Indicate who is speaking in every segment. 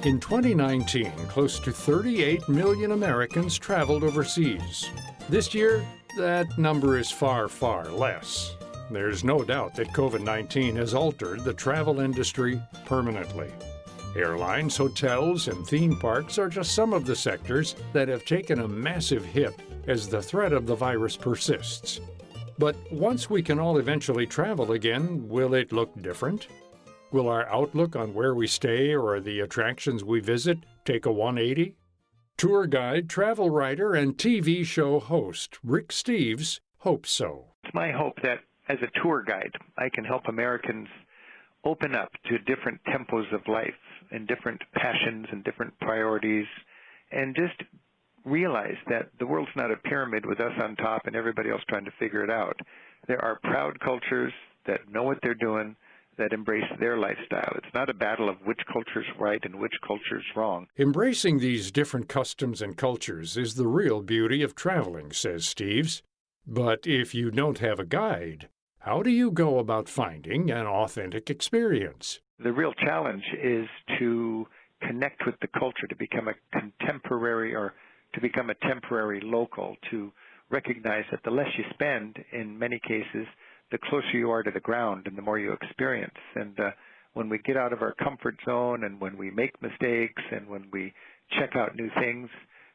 Speaker 1: In 2019, close to 38 million Americans traveled overseas. This year, that number is far, far less. There's no doubt that COVID-19 has altered the travel industry permanently. Airlines, hotels, and theme parks are just some of the sectors that have taken a massive hit as the threat of the virus persists. But once we can all eventually travel again, will it look different? Will our outlook on where we stay or the attractions we visit take a 180? Tour guide, travel writer, and TV show host Rick Steves hopes so.
Speaker 2: It's my hope that as a tour guide, I can help Americans open up to different tempos of life and different passions and different priorities, and just realize that the world's not a pyramid with us on top and everybody else trying to figure it out. There are proud cultures that know what they're doing, that embrace their lifestyle. It's not a battle of which culture's right and which culture's wrong.
Speaker 1: Embracing these different customs and cultures is the real beauty of traveling, says Steves. But if you don't have a guide, how do you go about finding an authentic experience?
Speaker 2: The real challenge is to connect with the culture, to become a contemporary or to become a temporary local, to recognize that the less you spend, in many cases, the closer you are to the ground and the more you experience. And when we get out of our comfort zone and when we make mistakes and when we check out new things,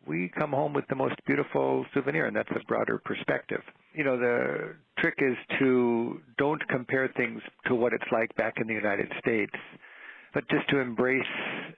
Speaker 2: we come home with the most beautiful souvenir, and that's a broader perspective. You know, the trick is to don't compare things to what it's like back in the United States, but just to embrace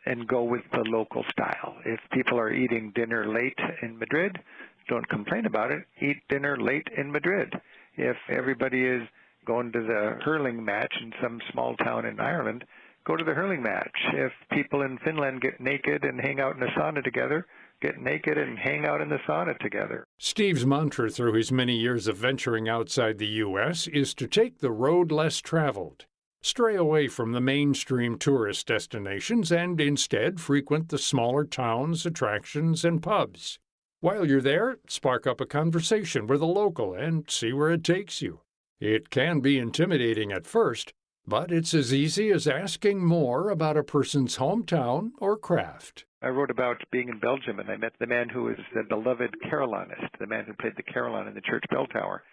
Speaker 2: and go with the local style. If people are eating dinner late in Madrid, don't complain about it. Eat dinner late in Madrid. If everybody is going to the hurling match in some small town in Ireland, go to the hurling match. If people in Finland get naked and hang out in a sauna together, get naked and hang out in the sauna together.
Speaker 1: Steve's mantra through his many years of venturing outside the U.S. is to take the road less traveled. Stray away from the mainstream tourist destinations and instead frequent the smaller towns, attractions, and pubs. While you're there, spark up a conversation with a local and see where it takes you. It can be intimidating at first, but it's as easy as asking more about a person's hometown or craft.
Speaker 2: I wrote about being in Belgium, and I met the man who was the beloved carillonist, the man who played the carillon in the church bell tower.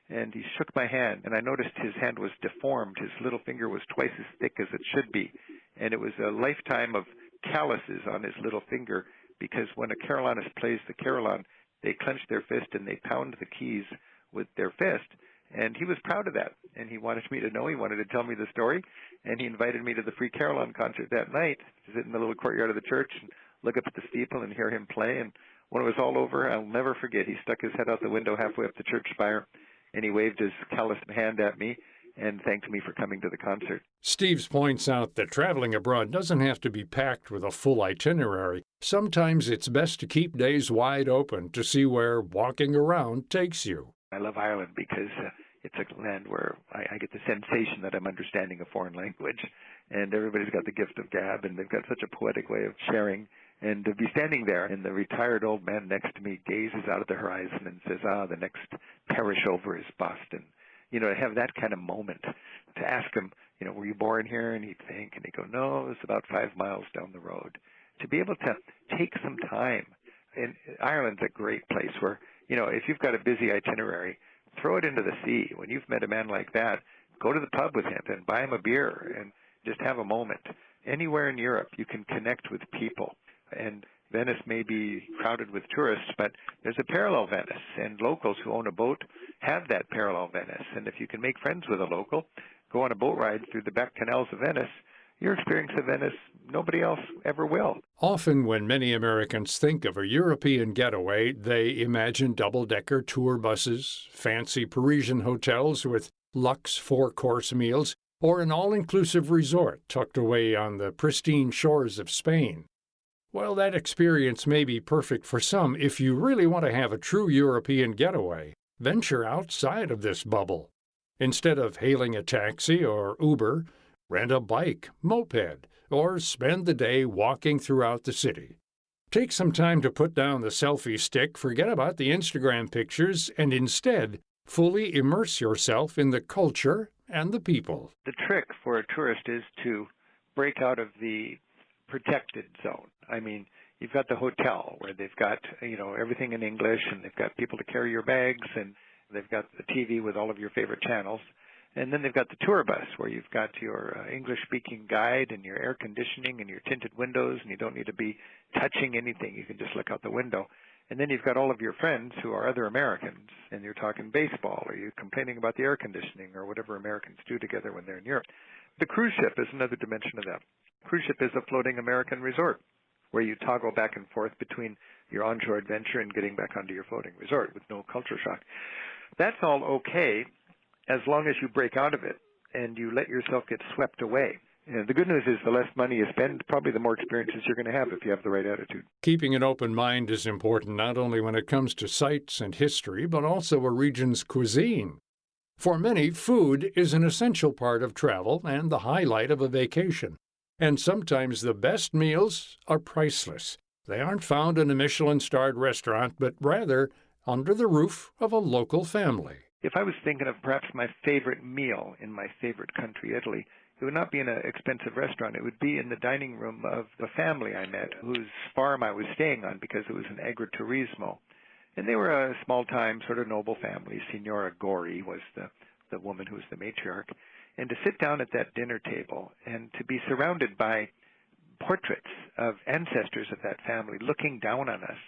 Speaker 2: And he shook my hand, and I noticed his hand was deformed. His little finger was twice as thick as it should be. And it was a lifetime of calluses on his little finger, because when a carillonist plays the carillon, they clench their fist and they pound the keys with their fist. And he was proud of that, and he wanted me to know. He wanted to tell me the story, and he invited me to the free carillon concert that night to sit in the little courtyard of the church and look up at the steeple and hear him play. And when it was all over, I'll never forget, he stuck his head out the window halfway up the church spire, and he waved his calloused hand at me and thanked me for coming to the concert.
Speaker 1: Steves points out that traveling abroad doesn't have to be packed with a full itinerary. Sometimes it's best to keep days wide open to see where walking around takes you.
Speaker 2: I love Ireland because it's a land where I get the sensation that I'm understanding a foreign language, and everybody's got the gift of gab, and they've got such a poetic way of sharing. And to be standing there, and the retired old man next to me gazes out at the horizon and says, the next parish over is Boston. You know, to have that kind of moment, to ask him, you know, were you born here? And he'd think, and he'd go, no, it's about 5 miles down the road. To be able to take some time, and Ireland's a great place where, you know, if you've got a busy itinerary, throw it into the sea. When you've met a man like that, go to the pub with him and buy him a beer and just have a moment. Anywhere in Europe, you can connect with people. And Venice may be crowded with tourists, but there's a parallel Venice, and locals who own a boat have that parallel Venice. And if you can make friends with a local, go on a boat ride through the back canals of Venice, your experience of Venice, nobody else ever will.
Speaker 1: Often when many Americans think of a European getaway, they imagine double-decker tour buses, fancy Parisian hotels with luxe four-course meals, or an all-inclusive resort tucked away on the pristine shores of Spain. While that experience may be perfect for some, if you really want to have a true European getaway, venture outside of this bubble. Instead of hailing a taxi or Uber, rent a bike, moped, or spend the day walking throughout the city. Take some time to put down the selfie stick, forget about the Instagram pictures, and instead fully immerse yourself in the culture and the people.
Speaker 2: The trick for a tourist is to break out of the protected zone. I mean, you've got the hotel where they've got, everything in English, and they've got people to carry your bags, and they've got the TV with all of your favorite channels. And then they've got the tour bus where you've got your English-speaking guide and your air conditioning and your tinted windows, and you don't need to be touching anything. You can just look out the window. And then you've got all of your friends who are other Americans, and you're talking baseball, or you're complaining about the air conditioning, or whatever Americans do together when they're in Europe. The cruise ship is another dimension of that. Cruise ship is a floating American resort where you toggle back and forth between your onshore adventure and getting back onto your floating resort with no culture shock. That's all okay as long as you break out of it and you let yourself get swept away. The good news is the less money you spend, probably the more experiences you're going to have if you have the right attitude.
Speaker 1: Keeping an open mind is important not only when it comes to sights and history, but also a region's cuisine. For many, food is an essential part of travel and the highlight of a vacation. And sometimes the best meals are priceless. They aren't found in a Michelin-starred restaurant, but rather under the roof of a local family.
Speaker 2: If I was thinking of perhaps my favorite meal in my favorite country, Italy, it would not be in an expensive restaurant. It would be in the dining room of the family I met, whose farm I was staying on because it was an agriturismo. And they were a small-time, sort of noble family. Signora Gori was the woman who was the matriarch. And to sit down at that dinner table and to be surrounded by portraits of ancestors of that family looking down on us,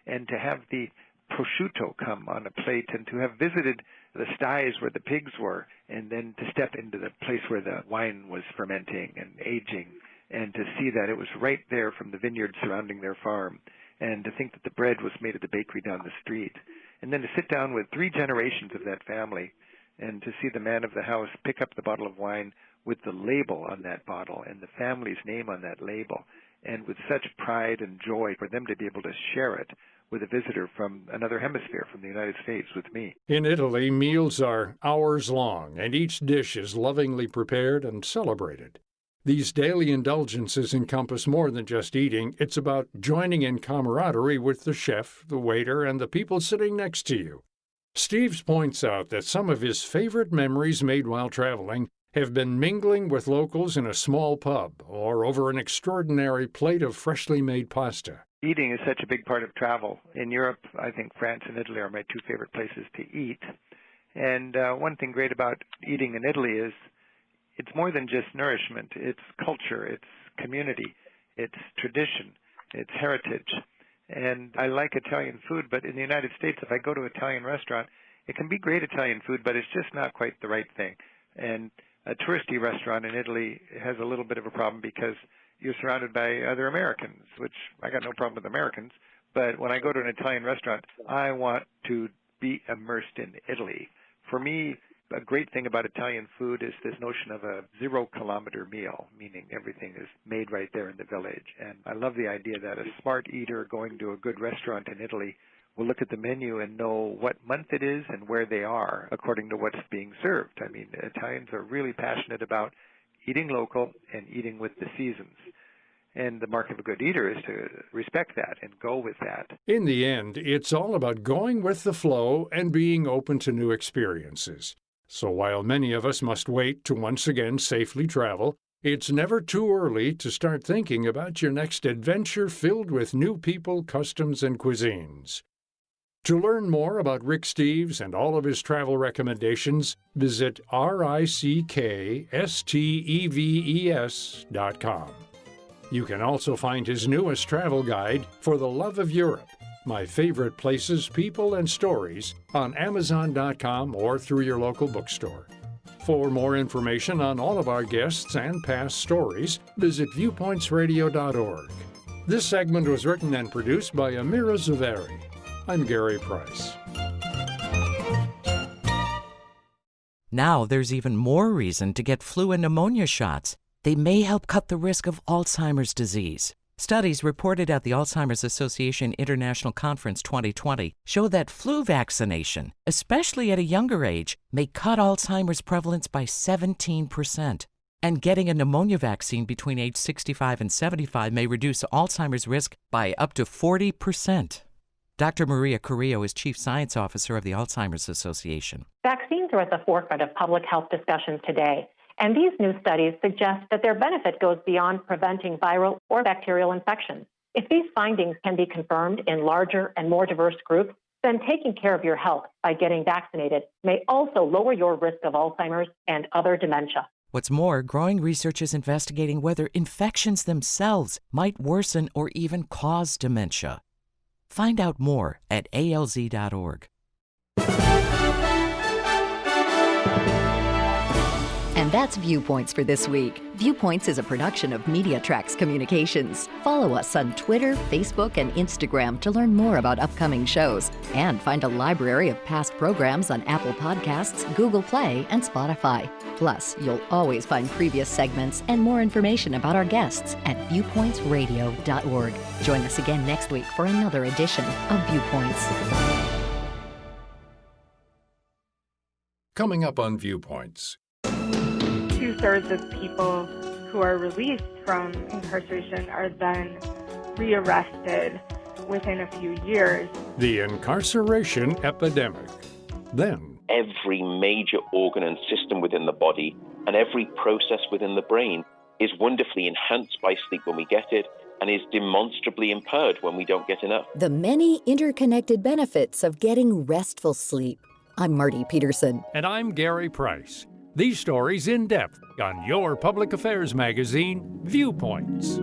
Speaker 2: and to have the prosciutto come on a plate, and to have visited the sties where the pigs were, and then to step into the place where the wine was fermenting and aging, and to see that it was right there from the vineyard surrounding their farm, and to think that the bread was made at the bakery down the street, and then to sit down with 3 generations of that family, and to see the man of the house pick up the bottle of wine with the label on that bottle and the family's name on that label, and with such pride and joy for them to be able to share it with a visitor from another hemisphere, from the United States, with me.
Speaker 1: In Italy, meals are hours long, and each dish is lovingly prepared and celebrated. These daily indulgences encompass more than just eating. It's about joining in camaraderie with the chef, the waiter, and the people sitting next to you. Steve points out that some of his favorite memories made while traveling have been mingling with locals in a small pub or over an extraordinary plate of freshly made pasta.
Speaker 2: Eating is such a big part of travel. In Europe, I think France and Italy are my 2 favorite places to eat. And one thing great about eating in Italy is it's more than just nourishment. It's culture, it's community, it's tradition, it's heritage. And I like Italian food, but in the United States, if I go to an Italian restaurant, it can be great Italian food, but it's just not quite the right thing. And a touristy restaurant in Italy has a little bit of a problem because you're surrounded by other Americans, which I got no problem with Americans. But when I go to an Italian restaurant, I want to be immersed in Italy. For me, a great thing about Italian food is this notion of a 0-kilometer meal, meaning everything is made right there in the village. And I love the idea that a smart eater going to a good restaurant in Italy will look at the menu and know what month it is and where they are according to what's being served. I mean, Italians are really passionate about eating local and eating with the seasons. And the mark of a good eater is to respect that and go with that.
Speaker 1: In the end, it's all about going with the flow and being open to new experiences. So while many of us must wait to once again safely travel, it's never too early to start thinking about your next adventure filled with new people, customs, and cuisines. To learn more about Rick Steves and all of his travel recommendations, visit ricksteves.com. You can also find his newest travel guide, For the Love of Europe, My Favorite Places, People, and Stories, on Amazon.com or through your local bookstore. For more information on all of our guests and past stories, visit viewpointsradio.org. This segment was written and produced by Amira Zaveri. I'm Gary Price.
Speaker 3: Now there's even more reason to get flu and pneumonia shots. They may help cut the risk of Alzheimer's disease. Studies reported at the Alzheimer's Association International Conference 2020 show that flu vaccination, especially at a younger age, may cut Alzheimer's prevalence by 17%. And getting a pneumonia vaccine between age 65 and 75 may reduce Alzheimer's risk by up to 40%. Dr. Maria Carrillo is Chief Science Officer of the Alzheimer's Association.
Speaker 4: Vaccines are at the forefront of public health discussions today, And these new studies suggest that their benefit goes beyond preventing viral or bacterial infections. If these findings can be confirmed in larger and more diverse groups, then taking care of your health by getting vaccinated may also lower your risk of Alzheimer's and other dementia.
Speaker 3: What's more, growing research is investigating whether infections themselves might worsen or even cause dementia. Find out more at alz.org.
Speaker 5: And that's Viewpoints for this week. Viewpoints is a production of MediaTrax Communications. Follow us on Twitter, Facebook, and Instagram to learn more about upcoming shows. And find a library of past programs on Apple Podcasts, Google Play, and Spotify. Plus, you'll always find previous segments and more information about our guests at viewpointsradio.org. Join us again next week for another edition of Viewpoints.
Speaker 1: Coming up on Viewpoints.
Speaker 6: 2/3 of people who are released from incarceration are then rearrested within a few years.
Speaker 1: The incarceration epidemic. Then,
Speaker 7: every major organ and system within the body and every process within the brain is wonderfully enhanced by sleep when we get it and is demonstrably impaired when we don't get enough.
Speaker 5: The many interconnected benefits of getting restful sleep. I'm Marty Peterson.
Speaker 1: and I'm Gary Price. These stories in depth on your public affairs magazine, Viewpoints.